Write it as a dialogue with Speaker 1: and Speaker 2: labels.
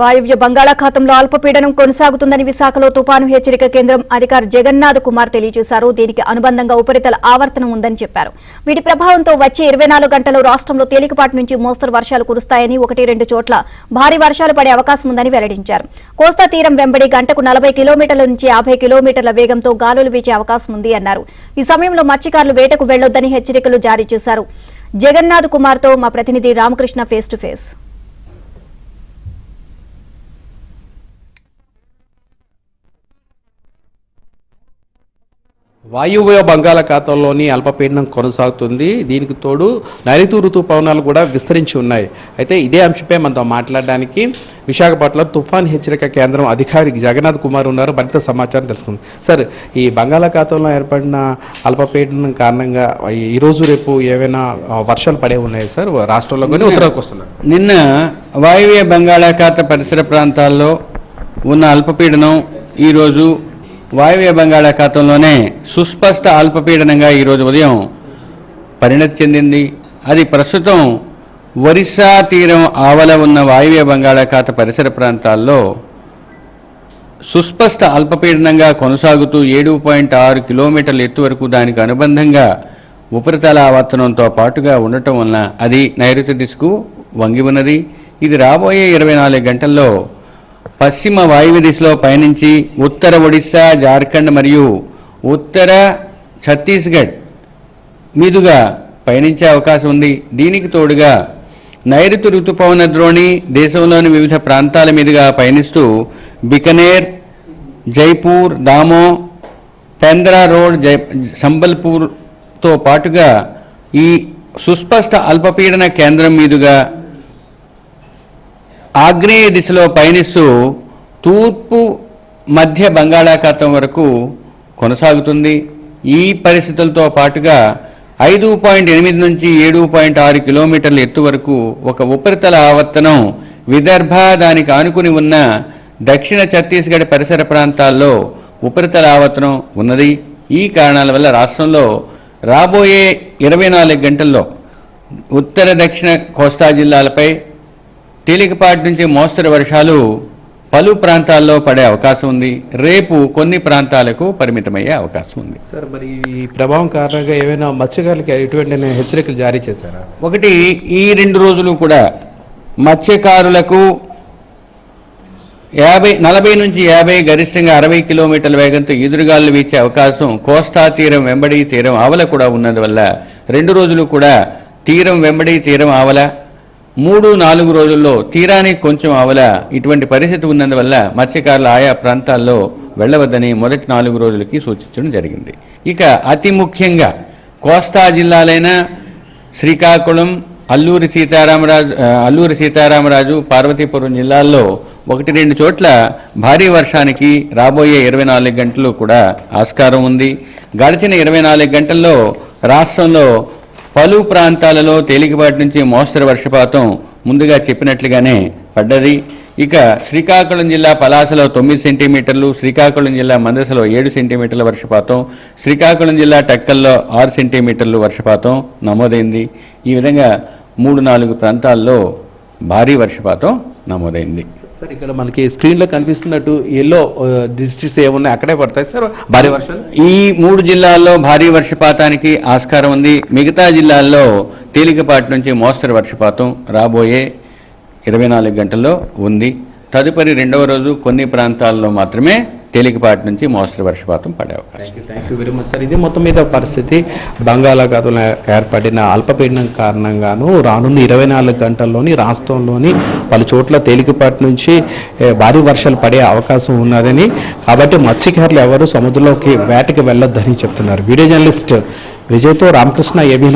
Speaker 1: వాయువ్య బంగాళాఖాతంలో అల్పపీడనం కొనసాగుతుందని విశాఖలో తుపాను హెచ్చరిక కేంద్రం అధికారి జగన్నాథ్ కుమార్ తెలియజేశారు. దీనికి అనుబంధంగా ఉపరితల ఆవర్తనం ఉందని చెప్పారు. వీటి ప్రభావంతో వచ్చే 24 గంటల్లో రాష్ట్రంలో తేలికపాటి నుంచి మోస్తరు వర్షాలు కురుస్తాయని 1-2 చోట్ల భారీ వర్షాలు పడే అవకాశం ఉందని వెల్లడించారు. కోస్తా తీరం వెంబడి గంటకు 40 కిలోమీటర్ల నుంచి 50 కిలోమీటర్ల వేగంతో గాలులు వీచే అవకాశం ఉంది అన్నారు. ఈ సమయంలో మత్స్యకారులు వేటకు వెళ్లొద్దని హెచ్చరికలు జారీ చేశారు. జగన్నాథ్ కుమార్తో మా ప్రతినిధి రామకృష్ణ ఫేస్ టు ఫేస్.
Speaker 2: వాయువ్య బంగాళాఖాతంలోని అల్పపీడనం కొనసాగుతుంది. దీనికి తోడు నైరుతి ఋతుపవనాలు కూడా విస్తరించి ఉన్నాయి. అయితే ఇదే అంశంపై మనతో మాట్లాడడానికి విశాఖపట్నం తుఫాన్ హెచ్చరిక కేంద్రం అధికారి జగన్నాథ్ కుమార్ ఉన్నారు. మరింత సమాచారం తెలుసుకుందాం. సార్, ఈ బంగాళాఖాతంలో ఏర్పడిన అల్పపీడనం కారణంగా ఈరోజు రేపు ఏవైనా వర్షాలు పడే ఉన్నాయి సార్ రాష్ట్రంలో కానీ ఉత్తరానికి వస్తున్నారు?
Speaker 3: నిన్న వాయువ్య బంగాళాఖాత పరిసర ప్రాంతాల్లో ఉన్న అల్పపీడనం ఈరోజు వాయువ్య బంగాళాఖాతంలోనే సుస్పష్ట అల్పపీడనంగా ఈరోజు ఉదయం పరిణతి చెందింది. అది ప్రస్తుతం ఒరిస్సా తీరం ఆవల ఉన్న వాయువ్య బంగాళాఖాత పరిసర ప్రాంతాల్లో సుస్పష్ట అల్పపీడనంగా కొనసాగుతూ 7.6 కిలోమీటర్ల ఎత్తు వరకు దానికి అనుబంధంగా ఉపరితల ఆవర్తనంతో పాటుగా ఉండటం వలన అది నైరుతి దిశకు వంగి ఉన్నది. ఇది రాబోయే 24 గంటల్లో పశ్చిమ వాయువ్య దిశలో పయనించి ఉత్తర ఒడిశా, జార్ఖండ్ మరియు ఉత్తర ఛత్తీస్గఢ్ మీదుగా పయనించే అవకాశం ఉంది. దీనికి తోడుగా నైరుతి ఋతుపవన ద్రోణి దేశంలోని వివిధ ప్రాంతాల మీదుగా పయనిస్తూ బికనేర్, జైపూర్, దామో, పెంద్రా రోడ్, సంబల్పూర్తో పాటుగా ఈ సుస్పష్ట అల్పపీడన కేంద్రం మీదుగా ఆగ్నేయ దిశలో పయనిస్తూ తూర్పు మధ్య బంగాళాఖాతం వరకు కొనసాగుతుంది. ఈ పరిస్థితులతో పాటుగా 5.8 నుంచి 7.6 కిలోమీటర్ల ఎత్తు వరకు ఒక ఉపరితల ఆవర్తనం విదర్భ, దానికి ఆనుకుని ఉన్న దక్షిణ ఛత్తీస్గఢ్ పరిసర ప్రాంతాల్లో ఉపరితల ఆవర్తనం ఉన్నది. ఈ కారణాల వల్ల రాష్ట్రంలో రాబోయే 24 గంటల్లో ఉత్తర దక్షిణ కోస్తా జిల్లాలపై తేలికపాటి నుంచి మోస్తరు వర్షాలు పలు ప్రాంతాల్లో పడే అవకాశం ఉంది. రేపు కొన్ని ప్రాంతాలకు పరిమితమయ్యే అవకాశం ఉంది.
Speaker 2: సార్, మరి ఈ ప్రభావం కారణంగా ఏమైనా మత్స్యకారులకి ఎటువంటి హెచ్చరికలు జారీ చేశారా?
Speaker 3: ఒకటి, ఈ 2 రోజులు కూడా మత్స్యకారులకు 40 నుంచి 50, గరిష్టంగా 60 కిలోమీటర్ల వేగంతో ఎదురుగాలు వీచే అవకాశం కోస్తా తీరం వెంబడి తీరం ఆవల కూడా ఉన్నందువల్ల 2 రోజులు కూడా తీరం వెంబడి తీరం ఆవల, 3-4 రోజుల్లో తీరానికి కొంచెం ఆవల ఇటువంటి పరిస్థితి ఉన్నందువల్ల మత్స్యకారులు ఆయా ప్రాంతాల్లో వెళ్లవద్దని మొదటి 4 రోజులకి సూచించడం జరిగింది. ఇక అతి ముఖ్యంగా కోస్తా జిల్లాలైన శ్రీకాకుళం, అల్లూరి సీతారామరాజు, పార్వతీపురం జిల్లాల్లో 1-2 చోట్ల భారీ వర్షానికి రాబోయే 24 గంటలు కూడా ఆస్కారం ఉంది. గడిచిన 24 గంటల్లో రాష్ట్రంలో పలు ప్రాంతాలలో తేలికపాటి నుంచి మోస్తరు వర్షపాతం ముందుగా చెప్పినట్లుగానే పడ్డది. ఇక శ్రీకాకుళం జిల్లా పలాసలో 9 సెంటీమీటర్లు, శ్రీకాకుళం జిల్లా మందసలో 7 సెంటీమీటర్ల వర్షపాతం, శ్రీకాకుళం జిల్లా టక్కల్లో 6 సెంటీమీటర్లు వర్షపాతం నమోదైంది. ఈ విధంగా 3-4 ప్రాంతాల్లో భారీ వర్షపాతం నమోదైంది.
Speaker 2: సార్, ఇక్కడ మనకి స్క్రీన్లో కనిపిస్తున్నట్టు ఎల్లో డిస్ట్రిక్ట్స్ ఏమున్నాయి అక్కడే పడతాయి సార్ భారీ వర్షాలు?
Speaker 3: ఈ 3 జిల్లాల్లో భారీ వర్షపాతానికి ఆస్కారం ఉంది. మిగతా జిల్లాల్లో తేలికపాటి నుంచి మోస్తరు వర్షపాతం రాబోయే 24 గంటల్లో ఉంది. తదుపరి 2వ రోజు కొన్ని ప్రాంతాల్లో మాత్రమే తేలికపాటి నుంచి మోస్తరు వర్షపాతం పడే అవకాశం.
Speaker 2: Thank you very much sir. ఇది మొత్తం మీద పరిస్థితి. బంగాళాఖాతంలో ఏర్పడిన అల్పపీడనం కారణంగాను రానున్న 24 గంటల్లోని రాష్ట్రంలోని పలు చోట్ల తేలికపాటి నుంచి భారీ వర్షాలు పడే అవకాశం ఉన్నదని, కాబట్టి మత్స్యకారులు ఎవరు సముద్రంలోకి వేటకి వెళ్ళొద్దని చెప్తున్నారు. వీడియో జర్నలిస్ట్ విజయ్తో రామకృష్ణ, ఏబీ.